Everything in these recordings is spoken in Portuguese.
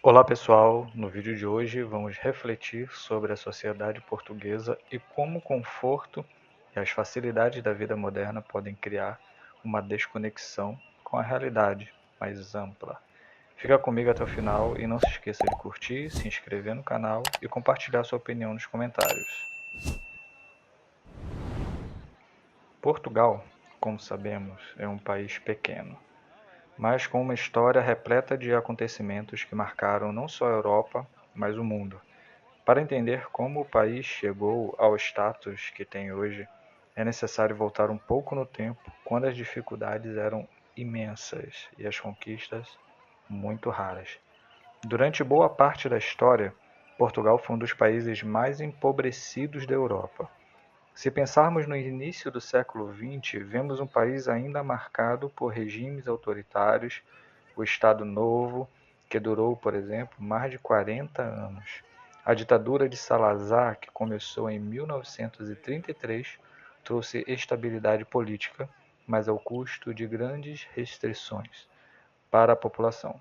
Olá pessoal, no vídeo de hoje vamos refletir sobre a sociedade portuguesa e como o conforto e as facilidades da vida moderna podem criar uma desconexão com a realidade mais ampla. Fica comigo até o final e não se esqueça de curtir, se inscrever no canal e compartilhar sua opinião nos comentários. Portugal, como sabemos, é um país pequeno, mas com uma história repleta de acontecimentos que marcaram não só a Europa, mas o mundo. Para entender como o país chegou ao status que tem hoje, é necessário voltar um pouco no tempo, quando as dificuldades eram imensas e as conquistas muito raras. Durante boa parte da história, Portugal foi um dos países mais empobrecidos da Europa. Se pensarmos no início do século XX, vemos um país ainda marcado por regimes autoritários, o Estado Novo, que durou, por exemplo, mais de 40 anos. A ditadura de Salazar, que começou em 1933, trouxe estabilidade política, mas ao custo de grandes restrições para a população.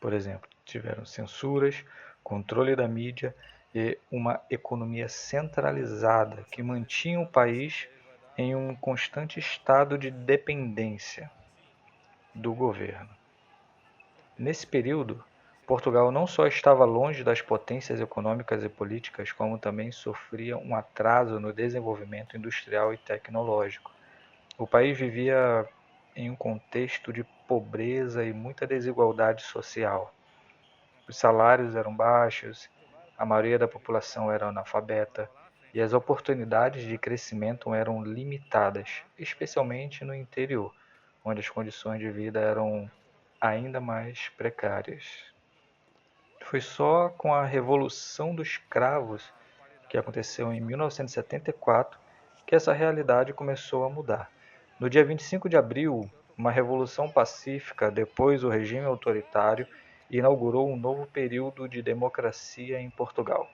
Por exemplo, tiveram censuras, controle da mídia e uma economia centralizada que mantinha o país em um constante estado de dependência do governo. Nesse período, Portugal não só estava longe das potências econômicas e políticas, como também sofria um atraso no desenvolvimento industrial e tecnológico. O país vivia em um contexto de pobreza e muita desigualdade social. Os salários eram baixos, a maioria da população era analfabeta e as oportunidades de crescimento eram limitadas, especialmente no interior, onde as condições de vida eram ainda mais precárias. Foi só com a Revolução dos Cravos, que aconteceu em 1974, que essa realidade começou a mudar. No dia 25 de abril, uma revolução pacífica, depois o regime autoritário, inaugurou um novo período de democracia em Portugal.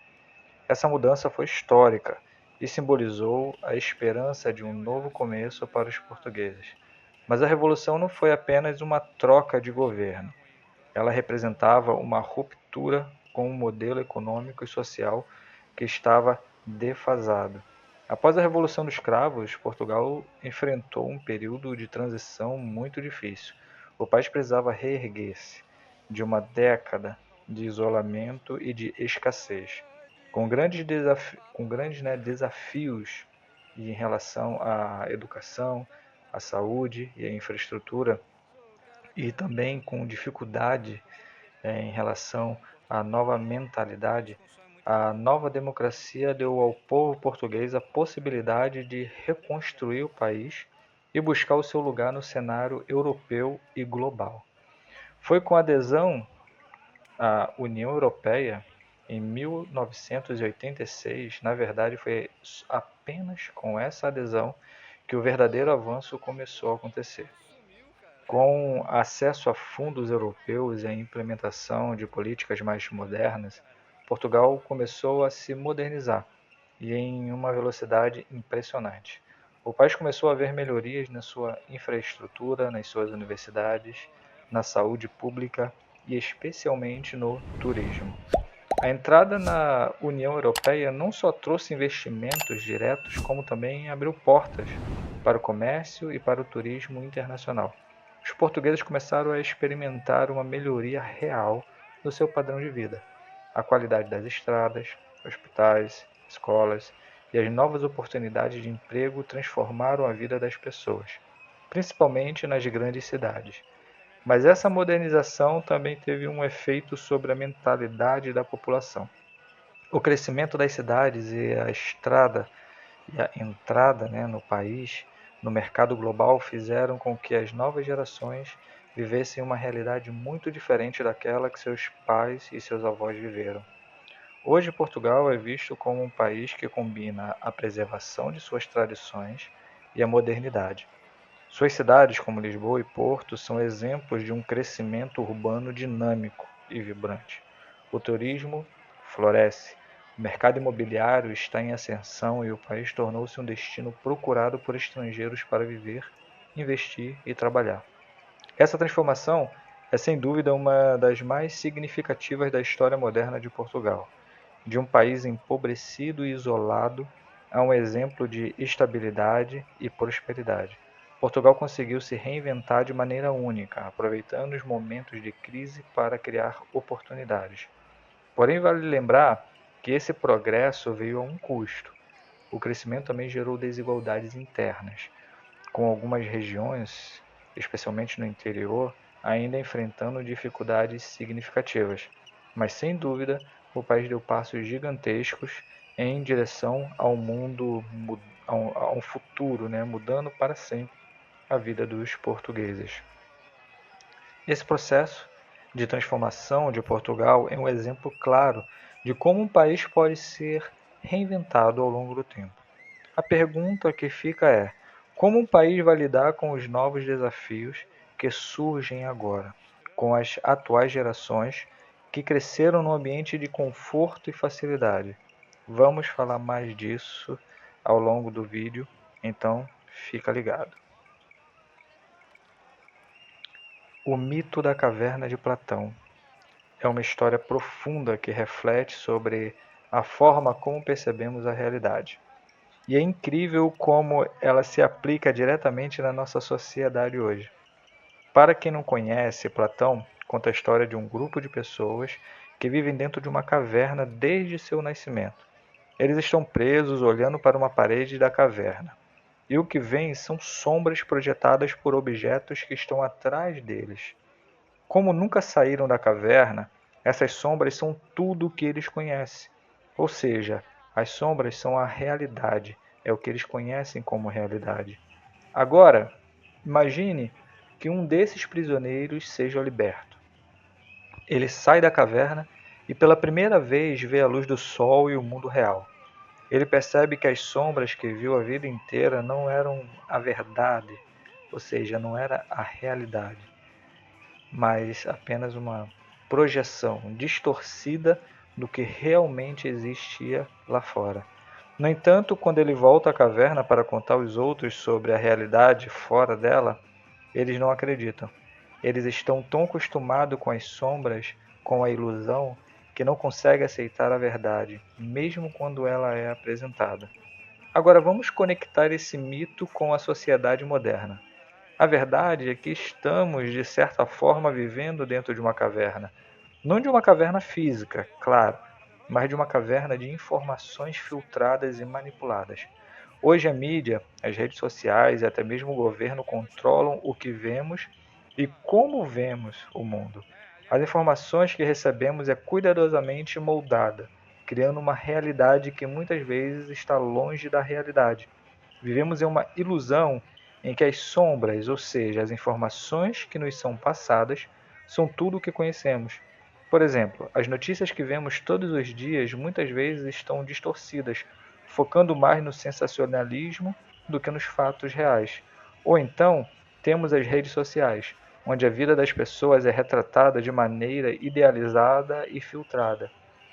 Essa mudança foi histórica e simbolizou a esperança de um novo começo para os portugueses. Mas a revolução não foi apenas uma troca de governo. Ela representava uma ruptura com um modelo econômico e social que estava defasado. Após a Revolução dos Cravos, Portugal enfrentou um período de transição muito difícil. O país precisava reerguer-se de uma década de isolamento e de escassez, com grandes desafios em relação à educação, à saúde e à infraestrutura, e também com dificuldade em relação à nova mentalidade. A nova democracia deu ao povo português a possibilidade de reconstruir o país e buscar o seu lugar no cenário europeu e global. Foi com a adesão à União Europeia em 1986, na verdade foi apenas com essa adesão que o verdadeiro avanço começou a acontecer. Com acesso a fundos europeus e a implementação de políticas mais modernas, Portugal começou a se modernizar e em uma velocidade impressionante. O país começou a ver melhorias na sua infraestrutura, nas suas universidades, na saúde pública e especialmente no turismo. A entrada na União Europeia não só trouxe investimentos diretos, como também abriu portas para o comércio e para o turismo internacional. Os portugueses começaram a experimentar uma melhoria real no seu padrão de vida. A qualidade das estradas, hospitais, escolas e as novas oportunidades de emprego transformaram a vida das pessoas, principalmente nas grandes cidades. Mas essa modernização também teve um efeito sobre a mentalidade da população. O crescimento das cidades e a entrada, no país, no mercado global, fizeram com que as novas gerações vivessem uma realidade muito diferente daquela que seus pais e seus avós viveram. Hoje, Portugal é visto como um país que combina a preservação de suas tradições e a modernidade. Suas cidades, como Lisboa e Porto, são exemplos de um crescimento urbano dinâmico e vibrante. O turismo floresce, o mercado imobiliário está em ascensão e o país tornou-se um destino procurado por estrangeiros para viver, investir e trabalhar. Essa transformação é sem dúvida uma das mais significativas da história moderna de Portugal. De um país empobrecido e isolado a um exemplo de estabilidade e prosperidade. Portugal conseguiu se reinventar de maneira única, aproveitando os momentos de crise para criar oportunidades. Porém, vale lembrar que esse progresso veio a um custo. O crescimento também gerou desigualdades internas, com algumas regiões, especialmente no interior, ainda enfrentando dificuldades significativas. Mas sem dúvida, o país deu passos gigantescos em direção ao mundo, a um futuro, né, mudando para sempre a vida dos portugueses. Esse processo de transformação de Portugal é um exemplo claro de como um país pode ser reinventado ao longo do tempo. A pergunta que fica é: como um país vai lidar com os novos desafios que surgem agora, com as atuais gerações que cresceram num ambiente de conforto e facilidade? Vamos falar mais disso ao longo do vídeo, então fica ligado. O mito da caverna de Platão é uma história profunda que reflete sobre a forma como percebemos a realidade. E é incrível como ela se aplica diretamente na nossa sociedade hoje. Para quem não conhece, Platão conta a história de um grupo de pessoas que vivem dentro de uma caverna desde seu nascimento. Eles estão presos olhando para uma parede da caverna. E o que vem são sombras projetadas por objetos que estão atrás deles. Como nunca saíram da caverna, essas sombras são tudo o que eles conhecem. Ou seja, as sombras são a realidade, é o que eles conhecem como realidade. Agora, imagine que um desses prisioneiros seja liberto. Ele sai da caverna e pela primeira vez vê a luz do sol e o mundo real. Ele percebe que as sombras que viu a vida inteira não eram a verdade, ou seja, não era a realidade, mas apenas uma projeção distorcida do que realmente existia lá fora. No entanto, quando ele volta à caverna para contar aos outros sobre a realidade fora dela, eles não acreditam. Eles estão tão acostumados com as sombras, com a ilusão, que não conseguem aceitar a verdade, mesmo quando ela é apresentada. Agora vamos conectar esse mito com a sociedade moderna. A verdade é que estamos, de certa forma, vivendo dentro de uma caverna. Não de uma caverna física, claro, mas de uma caverna de informações filtradas e manipuladas. Hoje a mídia, as redes sociais e até mesmo o governo controlam o que vemos e como vemos o mundo. As informações que recebemos é cuidadosamente moldada, criando uma realidade que muitas vezes está longe da realidade. Vivemos em uma ilusão em que as sombras, ou seja, as informações que nos são passadas, são tudo o que conhecemos. Por exemplo, as notícias que vemos todos os dias muitas vezes estão distorcidas, focando mais no sensacionalismo do que nos fatos reais. Ou então, temos as redes sociais, onde a vida das pessoas é retratada de maneira idealizada e filtrada.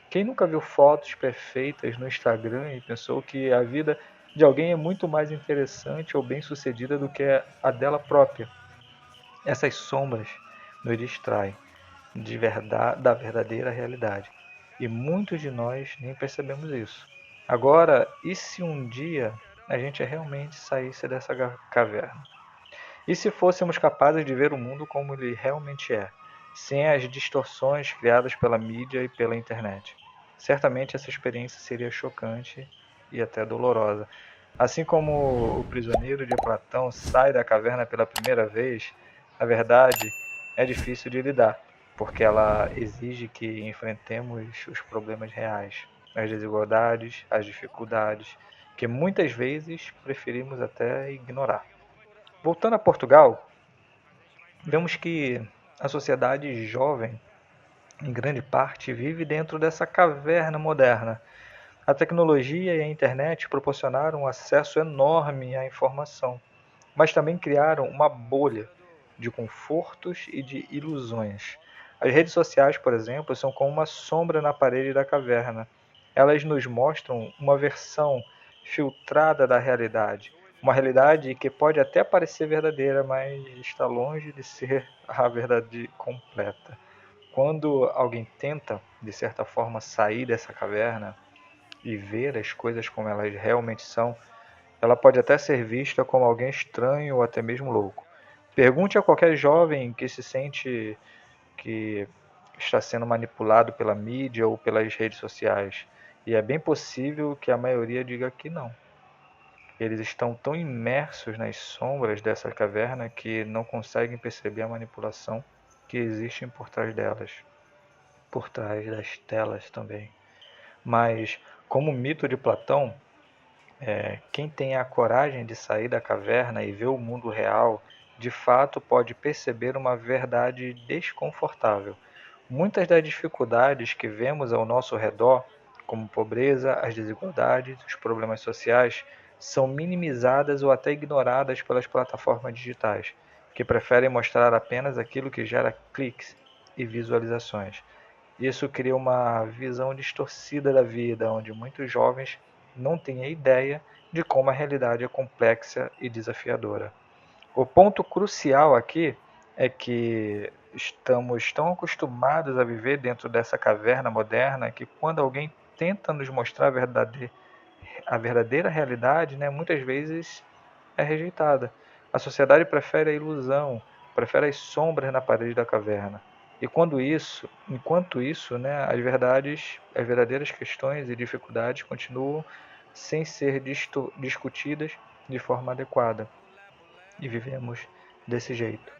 Quem nunca viu fotos perfeitas no Instagram e pensou que a vida de alguém é muito mais interessante ou bem-sucedida do que a dela própria? Essas sombras nos distraem da verdadeira realidade. E muitos de nós nem percebemos isso. Agora, e se um dia a gente realmente saísse dessa caverna? E se fôssemos capazes de ver o mundo como ele realmente é, sem as distorções criadas pela mídia e pela internet? Certamente essa experiência seria chocante e até dolorosa. Assim como o prisioneiro de Platão sai da caverna pela primeira vez, a verdade é difícil de lidar, porque ela exige que enfrentemos os problemas reais, as desigualdades, as dificuldades, que muitas vezes preferimos até ignorar. Voltando a Portugal, vemos que a sociedade jovem, em grande parte, vive dentro dessa caverna moderna. A tecnologia e a internet proporcionaram um acesso enorme à informação, mas também criaram uma bolha de confortos e de ilusões. As redes sociais, por exemplo, são como uma sombra na parede da caverna. Elas nos mostram uma versão filtrada da realidade, Uma realidade que pode até parecer verdadeira, mas está longe de ser a verdade completa. Quando alguém tenta, de certa forma, sair dessa caverna e ver as coisas como elas realmente são, ela pode até ser vista como alguém estranho ou até mesmo louco. Pergunte a qualquer jovem que se sente que está sendo manipulado pela mídia ou pelas redes sociais, e é bem possível que a maioria diga que não. Eles estão tão imersos nas sombras dessa caverna que não conseguem perceber a manipulação que existe por trás delas, por trás das telas também. Mas, como o mito de Platão, quem tem a coragem de sair da caverna e ver o mundo real, de fato pode perceber uma verdade desconfortável. Muitas das dificuldades que vemos ao nosso redor, como pobreza, as desigualdades, os problemas sociais, são minimizadas ou até ignoradas pelas plataformas digitais, que preferem mostrar apenas aquilo que gera cliques e visualizações. Isso cria uma visão distorcida da vida, onde muitos jovens não têm a ideia de como a realidade é complexa e desafiadora. O ponto crucial aqui é que estamos tão acostumados a viver dentro dessa caverna moderna que quando alguém tenta nos mostrar a verdadeira realidade, né, muitas vezes é rejeitada. A sociedade prefere a ilusão, prefere as sombras na parede da caverna. E enquanto isso, né, as verdadeiras questões e dificuldades continuam sem ser discutidas de forma adequada. E vivemos desse jeito.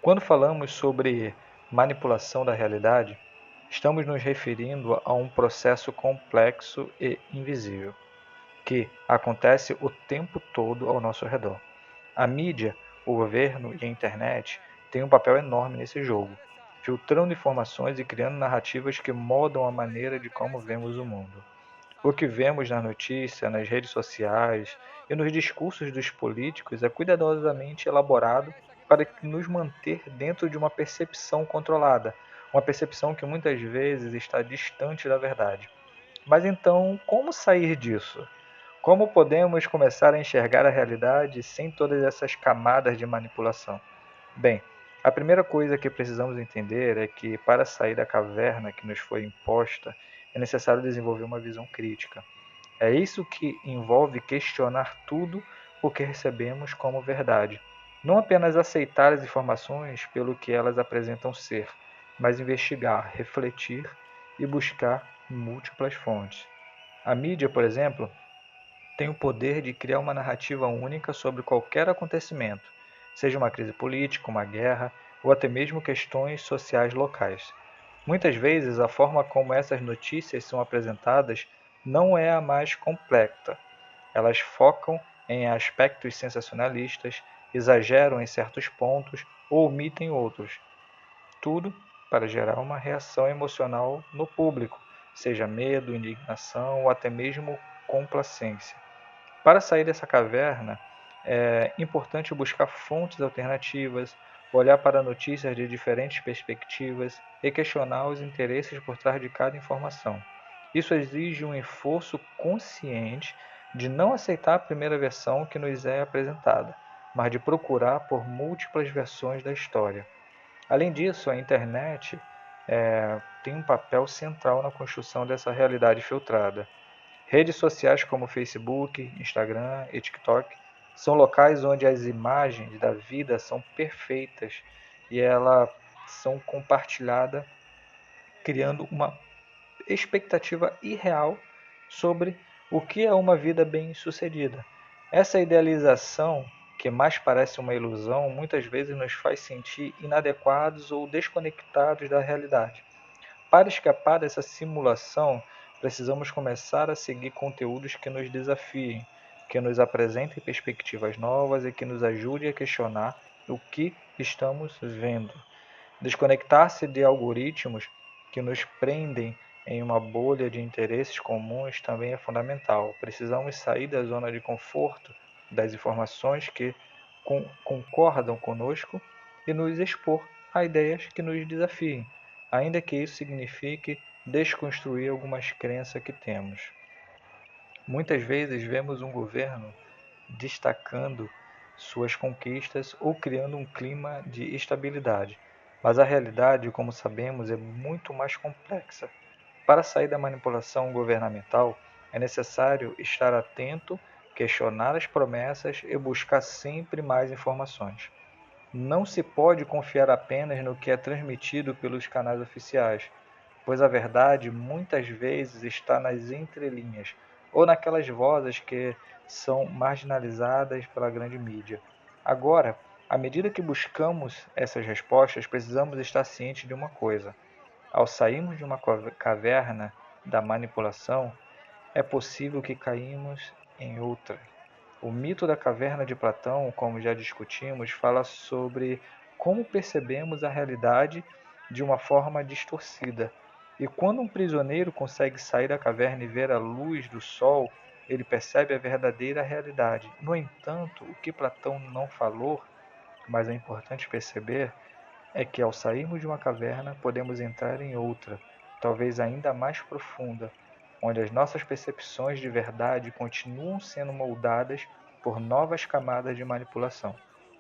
Quando falamos sobre manipulação da realidade, estamos nos referindo a um processo complexo e invisível, que acontece o tempo todo ao nosso redor. A mídia, o governo e a internet têm um papel enorme nesse jogo, filtrando informações e criando narrativas que moldam a maneira de como vemos o mundo. O que vemos na notícia, nas redes sociais e nos discursos dos políticos é cuidadosamente elaborado para nos manter dentro de uma percepção controlada, uma percepção que muitas vezes está distante da verdade. Mas então, como sair disso? Como podemos começar a enxergar a realidade sem todas essas camadas de manipulação? Bem, a primeira coisa que precisamos entender é que, para sair da caverna que nos foi imposta, é necessário desenvolver uma visão crítica. É isso que envolve questionar tudo o que recebemos como verdade. Não apenas aceitar as informações pelo que elas apresentam ser, mas investigar, refletir e buscar múltiplas fontes. A mídia, por exemplo, tem o poder de criar uma narrativa única sobre qualquer acontecimento, seja uma crise política, uma guerra ou até mesmo questões sociais locais. Muitas vezes, a forma como essas notícias são apresentadas não é a mais completa. Elas focam em aspectos sensacionalistas, exageram em certos pontos ou omitem outros. Tudo para gerar uma reação emocional no público, seja medo, indignação ou até mesmo complacência. Para sair dessa caverna, é importante buscar fontes alternativas, olhar para notícias de diferentes perspectivas e questionar os interesses por trás de cada informação. Isso exige um esforço consciente de não aceitar a primeira versão que nos é apresentada, mas de procurar por múltiplas versões da história. Além disso, a internet tem um papel central na construção dessa realidade filtrada. Redes sociais como Facebook, Instagram e TikTok são locais onde as imagens da vida são perfeitas e elas são compartilhadas, criando uma expectativa irreal sobre o que é uma vida bem-sucedida. Essa idealização, que mais parece uma ilusão, muitas vezes nos faz sentir inadequados ou desconectados da realidade. Para escapar dessa simulação, precisamos começar a seguir conteúdos que nos desafiem, que nos apresentem perspectivas novas e que nos ajudem a questionar o que estamos vendo. Desconectar-se de algoritmos que nos prendem em uma bolha de interesses comuns também é fundamental. Precisamos sair da zona de conforto das informações que concordam conosco e nos expor a ideias que nos desafiem, ainda que isso signifique desconstruir algumas crenças que temos. Muitas vezes vemos um governo destacando suas conquistas ou criando um clima de estabilidade, mas a realidade, como sabemos, é muito mais complexa. Para sair da manipulação governamental, é necessário estar atento, questionar as promessas e buscar sempre mais informações. Não se pode confiar apenas no que é transmitido pelos canais oficiais, pois a verdade muitas vezes está nas entrelinhas ou naquelas vozes que são marginalizadas pela grande mídia. Agora, à medida que buscamos essas respostas, precisamos estar cientes de uma coisa: ao sairmos de uma caverna da manipulação, é possível que caímos em outra. O mito da caverna de Platão, como já discutimos, fala sobre como percebemos a realidade de uma forma distorcida. E quando um prisioneiro consegue sair da caverna e ver a luz do sol, ele percebe a verdadeira realidade. No entanto, o que Platão não falou, mas é importante perceber, é que ao sairmos de uma caverna podemos entrar em outra, talvez ainda mais profunda, onde as nossas percepções de verdade continuam sendo moldadas por novas camadas de manipulação.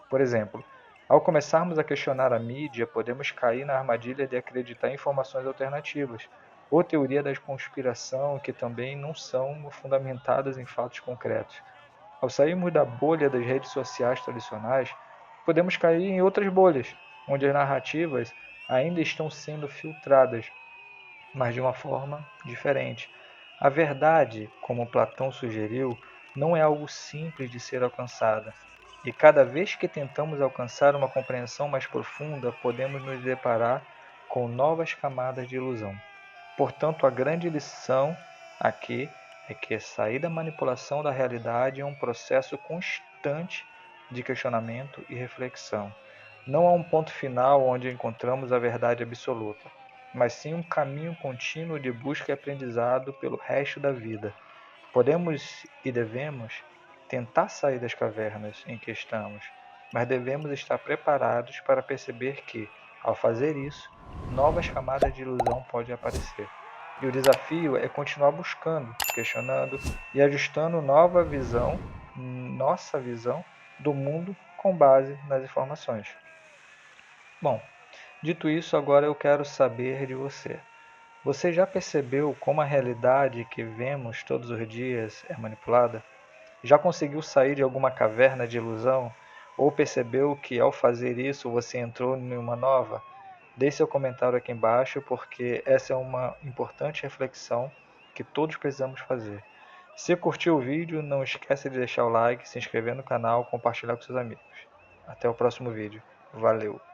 Por exemplo, ao começarmos a questionar a mídia, podemos cair na armadilha de acreditar em informações alternativas, ou teoria da conspiração que também não são fundamentadas em fatos concretos. Ao sairmos da bolha das redes sociais tradicionais, podemos cair em outras bolhas, onde as narrativas ainda estão sendo filtradas, mas de uma forma diferente. A verdade, como Platão sugeriu, não é algo simples de ser alcançada. E cada vez que tentamos alcançar uma compreensão mais profunda, podemos nos deparar com novas camadas de ilusão. Portanto, a grande lição aqui é que sair da manipulação da realidade é um processo constante de questionamento e reflexão. Não há um ponto final onde encontramos a verdade absoluta, mas sim um caminho contínuo de busca e aprendizado pelo resto da vida. Podemos e devemos tentar sair das cavernas em que estamos, mas devemos estar preparados para perceber que, ao fazer isso, novas camadas de ilusão podem aparecer. E o desafio é continuar buscando, questionando e ajustando nossa visão do mundo com base nas informações. Bom, dito isso, agora eu quero saber de você. Você já percebeu como a realidade que vemos todos os dias é manipulada? Já conseguiu sair de alguma caverna de ilusão? Ou percebeu que ao fazer isso você entrou em uma nova? Deixe seu comentário aqui embaixo porque essa é uma importante reflexão que todos precisamos fazer. Se curtiu o vídeo, não esqueça de deixar o like, se inscrever no canal e compartilhar com seus amigos. Até o próximo vídeo. Valeu!